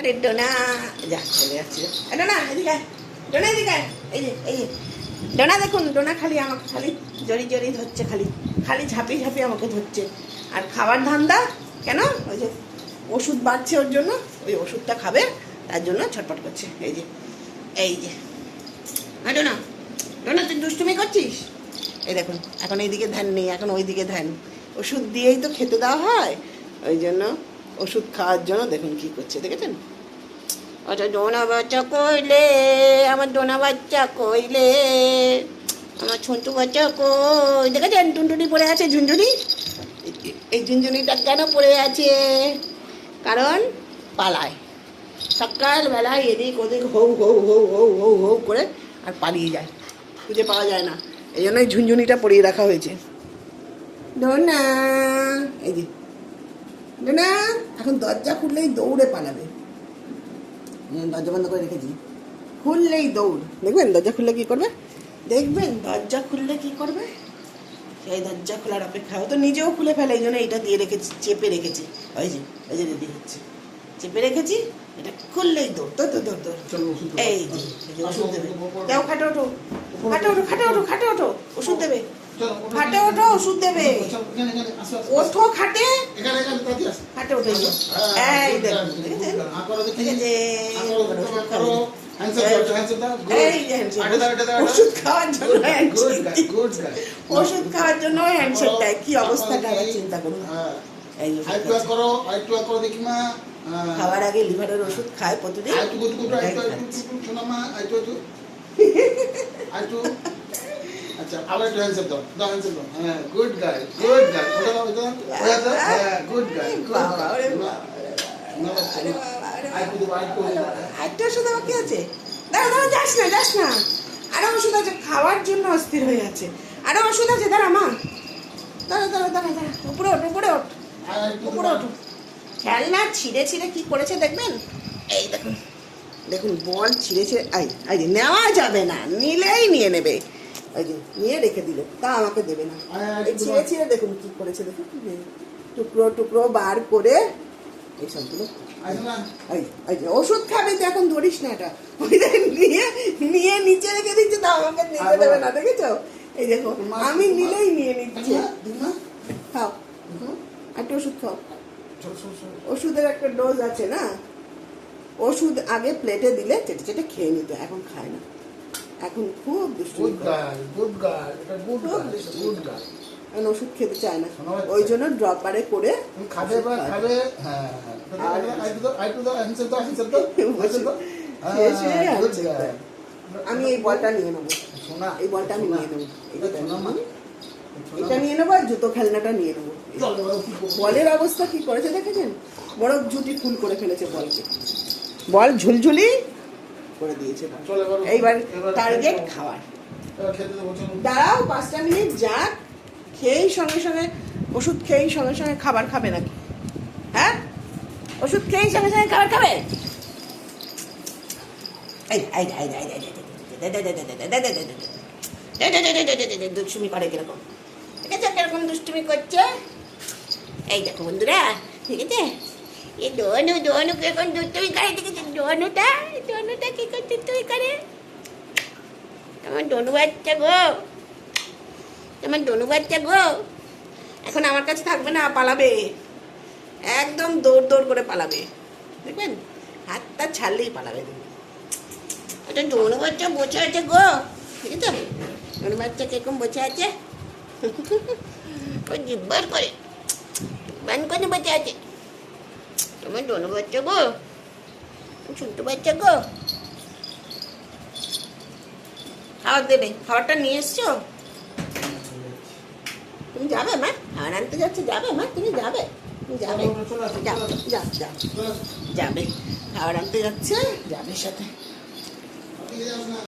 আরে ডোনা, যা চলে যাচ্ছে। ডোনা এদিকে আয়, ডোনা এদিকে আয়। এই যে ডোনা দেখুন, ডোনা খালি আমাকে খালি জড়ি জড়ি ধরছে, খালি খালি ঝাঁপিয়ে ঝাঁপিয়ে আমাকে ধরছে। আর খাবার ধান্দা কেন, ওই যে ওষুধ বাড়ছে ওর জন্য, ওই ওষুধটা খাবে তার জন্য ছটপট করছে। এই যে ডোনা, ডোনা তুই দুষ্টুমি করছিস। এই দেখুন, এখন এইদিকে ধ্যান নেই, এখন ওই দিকে ধ্যান। ওষুধ দিয়েই তো খেতে দেওয়া হয়, ওই জন্য ওষুধ খাওয়ার জন্য দেখুন কি করছে, দেখেছেন? আচ্ছা, ডোনা বাচ্চা কইলে, আমার ডোনা বাচ্চা কইলে, আমার ছন্টু বাচ্চা কই, দেখেছেন টুনটুনি পড়ে আছে ঝুনঝুনি। এই ঝুনঝুনিটা কেন পড়ে আছে? কারণ পালায়, সকালবেলায় এদিক ওদিক হৌ হৌ হৌ হৌ হৌ হৌ করে আর পালিয়ে যায়, খুঁজে পাওয়া যায় না। এই জন্যই ঝুনঝুনিটা পরিয়ে রাখা হয়েছে। ডোনা, এই যে ডোনা এখন দরজা খুললেই দৌড়ে পালাবে। দরজা বন্ধ করে রেখেছি, খুললেই দৌড়। দেখবেন দরজা খুললে কি করবে, দেখবেন দরজা খুললে কি করবে। সেই দরজা খোলার অপেক্ষা, ও তো নিজেও খুলে ফেলে, এই জন্য এটা দিয়ে রেখেছি, চেপে রেখেছি। ওই যে রেডি হচ্ছে, চেপে রেখেছি, এটা খুললেই দৌড় দৌড় দৌড় দৌড়। এই যে ওষুধ দেবে, যাও খাটে ওঠো, খাটে ওঠো, খাটে ওঠো, খাটে ওঠো, ওষুধ দেবে, খাটে ওঠো, ওষুধ দেবে, ওঠো খাটে, খাটে ওঠে। এই দেখুন, ওষুধ খাওয়ার জন্য হ্যান্ডশেক দেয়। কি অবস্থাটা চিন্তা করুন। খাওয়ার আগে লিভারের ওষুধ খায় প্রতিদিন। আচ্ছা, আবার একটু হ্যান্ডশেক দাও, হ্যান্ডশেক দাও। হ্যাঁ, গুড গাই, গুড গাই। ওটা দাও, হ্যাঁ, গুড গাই। আরেকটা ওষুধ আমার কি আছে? দাঁড়া, যাস না, আরো ওষুধ আছে, খাওয়ার জন্য অস্থির হয়ে আছে। আরো ওষুধ আছে, দাঁড়া মা, দাঁড়া, উপরে ওঠ, উপরে ওঠ। খেলনা ছিঁড়ে কি করেছে দেখবেন। এই দেখুন বল ছিঁড়েছে। এই যে নেওয়া যাবে না, নিলেই নিয়ে নেবে। এই যে নিয়ে রেখে দিল, তা আমাকে দেবে না। এই ছিঁড়ে দেখুন কি করেছে, দেখুন টুকরো বার করে এইসবগুলো। এই যে ওষুধ খাবে তো, এখন ধরিস না এটা, নিয়ে নিচে রেখে দিচ্ছে, তা আমাকে নিতে দেবে না, দেখেছো? এই দেখো, আমি নিলেই নিয়ে নিচ্ছি। খাও, একটা ওষুধ খাও। ওষুধের একটা ডোজ আছে না, ওষুধ আগে প্লেটে দিলে চেটে চেটে খেয়ে নিত, এখন খায় না, এখন খুব দুষ্টুমি করে। ওষুধ খেতে চায় না, ওই জন্য ড্রপারে করে খাবে। আমি এই বলটা নিয়ে নেবো, এই বলটা আমি নিয়ে নেবো, এটা নিয়ে নেবো, আর জুতো খেলনাটা নিয়ে নেবো। বলের অবস্থা কি করেছে দেখেছেন? বড় জুটি ফুল করে ফেলেছে বলকে, বল ঝুলঝুলি করে দিয়েছে। এইবার টার্গেট খাবার। দাঁড়াও 5টা মিনিট যাক, খেয়েই সঙ্গে ওষুধ খেয়েই সঙ্গে খাবার খাবে নাকি? হ্যাঁ, ওষুধ খেয়েই সঙ্গে খাবার খাবে? দুষ্টুমি করে কিরকম, ঠিক আছে? কিরকম দুষ্টুমি করছে, এই দেখো বন্ধুরা, ঠিক আছে? এই দোনু কিরকম দুষ্টুমি করে, দেখেছে? দোনুটা কি করে দুষ্টুমি করে। তোমার ডনু বাচ্চা গো, এখন আমার কাছে থাকবে না, পালাবে, একদম দৌড় করে পালাবে, দেখবেন? হাতটা ছাড়লেই পালাবে। ওটা ডনু বাচ্চা বসে আছে গো, ঠিক আছে? ডনু বাচ্চা কিরকম বসে আছে, ওই জিব্বার করে বান করে বসে আছে। তোমার ডনু বাচ্চা গো, ছোট্ট বাচ্চা গো, খাবার দেবে। খাবারটা নিয়ে এসছো? তুমি যাবে মা? খাবার আনতে যাচ্ছে, যাবে মা? তুমি যাবে যাবে খাবার আনতে যাচ্ছে, যাবে সাথে।